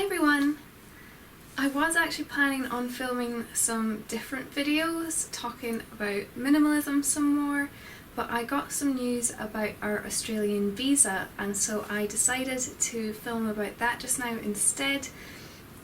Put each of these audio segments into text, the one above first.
Hi everyone! I was actually planning on filming some different videos talking about minimalism some more, but I got some news about our Australian visa and so I decided to film about that just now instead.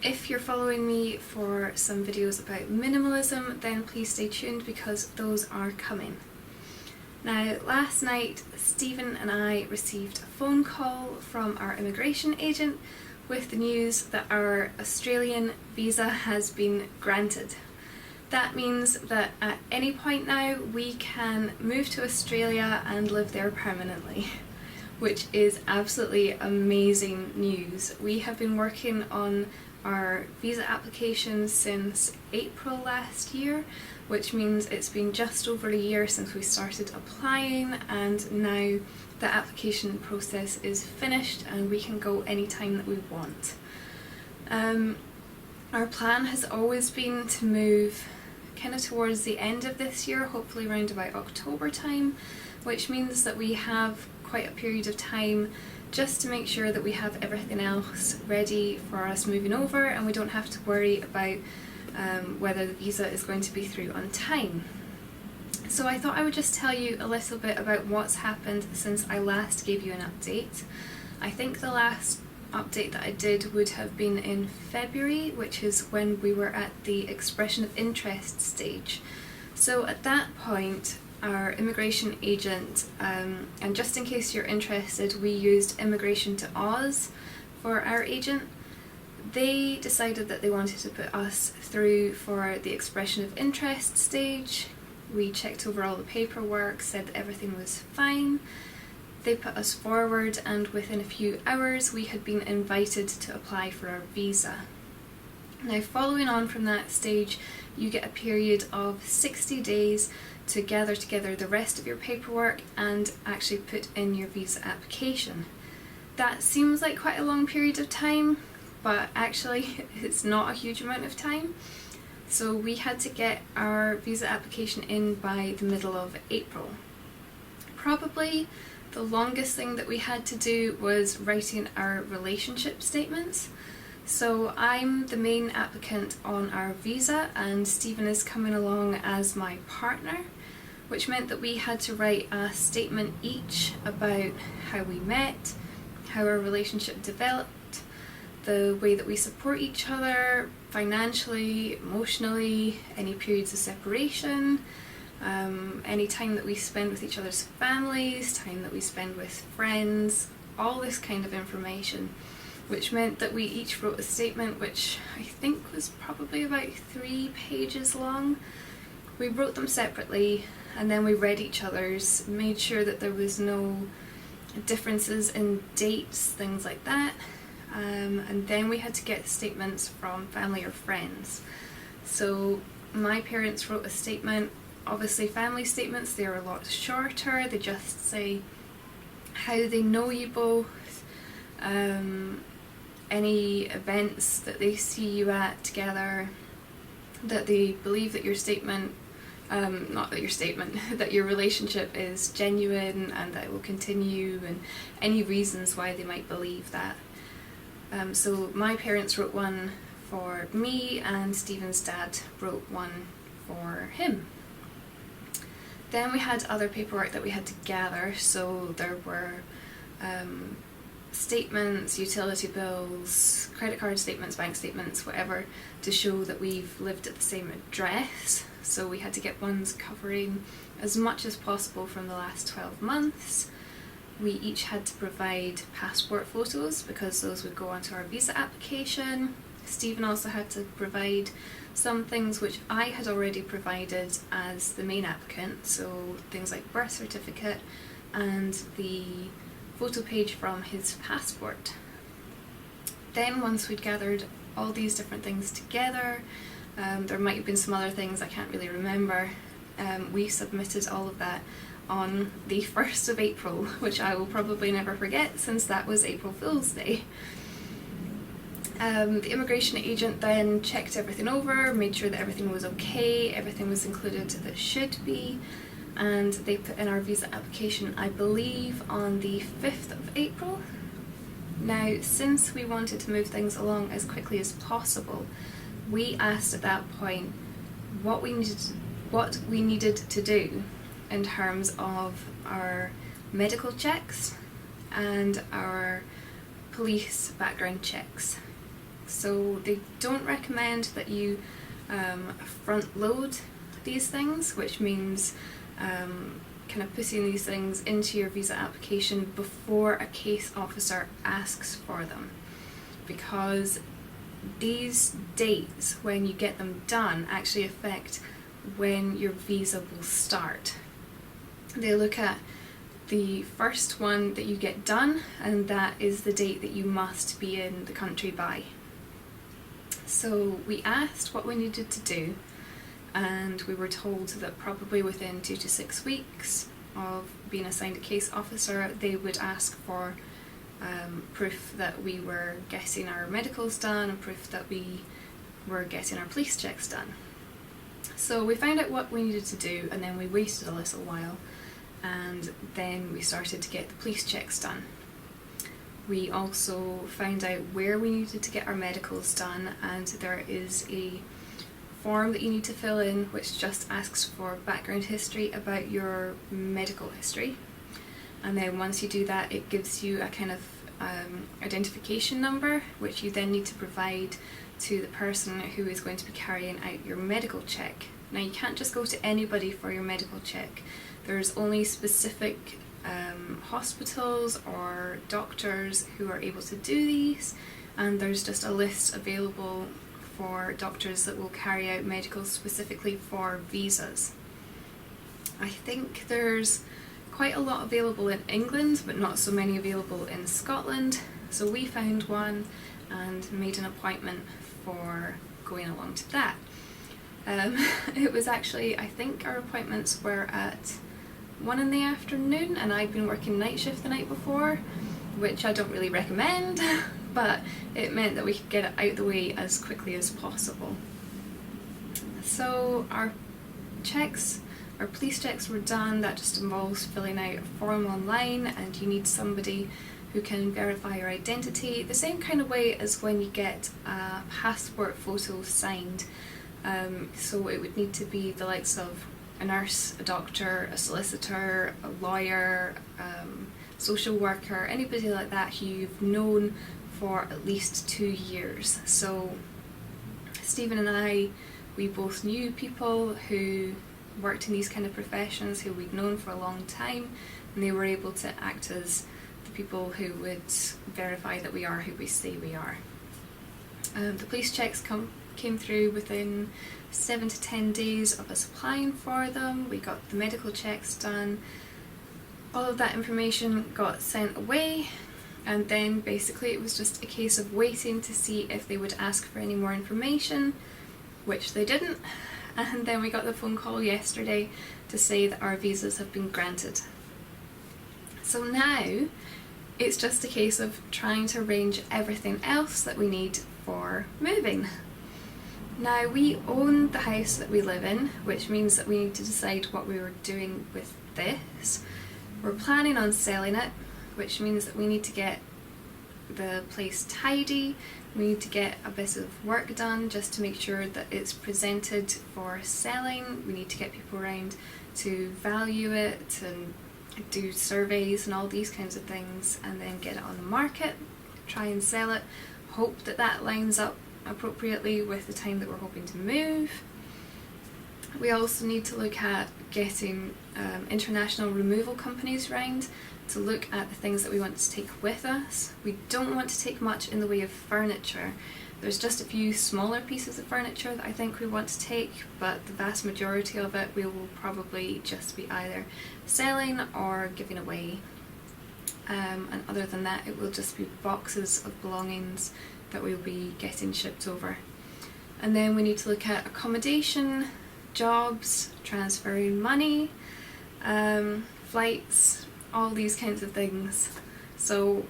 If you're following me for some videos about minimalism, then please stay tuned because those are coming. Now, last night Stephen and I received a phone call from our immigration agent with the news that our Australian visa has been granted. That means that at any point now we can move to Australia and live there permanently, which is absolutely amazing news. We have been working on our visa application since April last year, which means it's been just over a year since we started applying, and now the application process is finished and we can go anytime that we want. Our plan has always been to move kind of towards the end of this year, hopefully around about October time, which means that we have quite a period of time just to make sure that we have everything else ready for us moving over and we don't have to worry about whether the visa is going to be through on time. So I thought I would just tell you a little bit about what's happened since I last gave you an update. I think the last update that I did would have been in February, which is when we were at the expression of interest stage. So at that point, our immigration agent, and just in case you're interested, we used Immigration to Oz for our agent. They decided that they wanted to put us through for the expression of interest stage. We checked over all the paperwork, said that everything was fine. They put us forward and within a few hours we had been invited to apply for our visa. Now, following on from that stage, you get a period of 60 days to gather together the rest of your paperwork and actually put in your visa application. That seems like quite a long period of time, but actually it's not a huge amount of time. So we had to get our visa application in by the middle of April. Probably the longest thing that we had to do was writing our relationship statements. So I'm the main applicant on our visa and Stephen is coming along as my partner, which meant that we had to write a statement each about how we met, how our relationship developed, the way that we support each other financially, emotionally, any periods of separation, any time that we spend with each other's families, time that we spend with friends, all this kind of information, which meant that we each wrote a statement which I think was probably about 3 pages long. We wrote them separately and then we read each other's, made sure that there was no differences in dates, things like that. And then we had to get statements from family or friends. So my parents wrote a statement. Obviously family statements, they're a lot shorter. They just say how they know you both, any events that they see you at together, that they believe that your statement, that your relationship is genuine and that it will continue, and any reasons why they might believe that. So my parents wrote one for me and Stephen's dad wrote one for him. Then we had other paperwork that we had to gather, so there were statements, utility bills, credit card statements, bank statements, whatever, to show that we've lived at the same address. So we had to get ones covering as much as possible from the last 12 months. We each had to provide passport photos because those would go onto our visa application. Stephen also had to provide some things which I had already provided as the main applicant, so things like birth certificate and the photo page from his passport. Then once we'd gathered all these different things together, there might have been some other things I can't really remember, we submitted all of that on the 1st of April, which I will probably never forget since that was April Fool's Day. The immigration agent then checked everything over, made sure that everything was okay, everything was included that should be, and they put in our visa application, I believe, on the 5th of April. Now, since we wanted to move things along as quickly as possible, we asked at that point what we needed to do in terms of our medical checks and our police background checks. So they don't recommend that you front load these things, which means kind of putting these things into your visa application before a case officer asks for them, because these dates when you get them done actually affect when your visa will start. They look at the first one that you get done, and that is the date that you must be in the country by. So we asked what we needed to do, and we were told that probably within 2 to 6 weeks of being assigned a case officer, they would ask for proof that we were getting our medicals done and proof that we were getting our police checks done. So we found out what we needed to do, and then we waited a little while, and then we started to get the police checks done. We also found out where we needed to get our medicals done, and there is a form that you need to fill in which just asks for background history about your medical history. And then once you do that, it gives you a kind of identification number, which you then need to provide to the person who is going to be carrying out your medical check. Now, you can't just go to anybody for your medical check. There's only specific hospitals or doctors who are able to do these, and there's just a list available for doctors that will carry out medicals specifically for visas. I think there's quite a lot available in England, but not so many available in Scotland, so we found one and made an appointment for going along to that. It was actually, I think our appointments were at 1 in the afternoon, and I'd been working night shift the night before, which I don't really recommend, but it meant that we could get it out the way as quickly as possible. So our police checks were done. That just involves filling out a form online, and you need somebody who can verify your identity, the same kind of way as when you get a passport photo signed. So it would need to be the likes of a nurse, a doctor, a solicitor, a lawyer, social worker, anybody like that who you've known for at least 2 years. So Stephen and I, we both knew people who worked in these kind of professions who we'd known for a long time, and they were able to act as the people who would verify that we are who we say we are. The police checks came through within 7 to 10 days of us applying for them. We got the medical checks done. All of that information got sent away, and then basically it was just a case of waiting to see if they would ask for any more information, which they didn't. And then we got the phone call yesterday to say that our visas have been granted. So now it's just a case of trying to arrange everything else that we need for moving. Now, we own the house that we live in, which means that we need to decide what we were doing with this. We're planning on selling it, which means that we need to get the place tidy. We need to get a bit of work done just to make sure that it's presented for selling. We need to get people around to value it and do surveys and all these kinds of things, and then get it on the market, try and sell it, hope that that lines up appropriately with the time that we're hoping to move. We also need to look at getting international removal companies round to look at the things that we want to take with us. We don't want to take much in the way of furniture. There's just a few smaller pieces of furniture that I think we want to take, but the vast majority of it we will probably just be either selling or giving away. And other than that, it will just be boxes of belongings that we'll be getting shipped over. And then we need to look at accommodation, jobs, transferring money, flights, all these kinds of things. So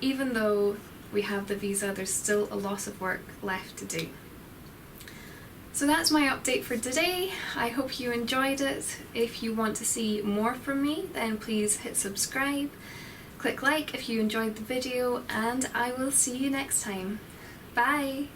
even though we have the visa, there's still a lot of work left to do. So that's my update for today. I hope you enjoyed it. If you want to see more from me, then please hit subscribe. Click like if you enjoyed the video, and I will see you next time. Bye!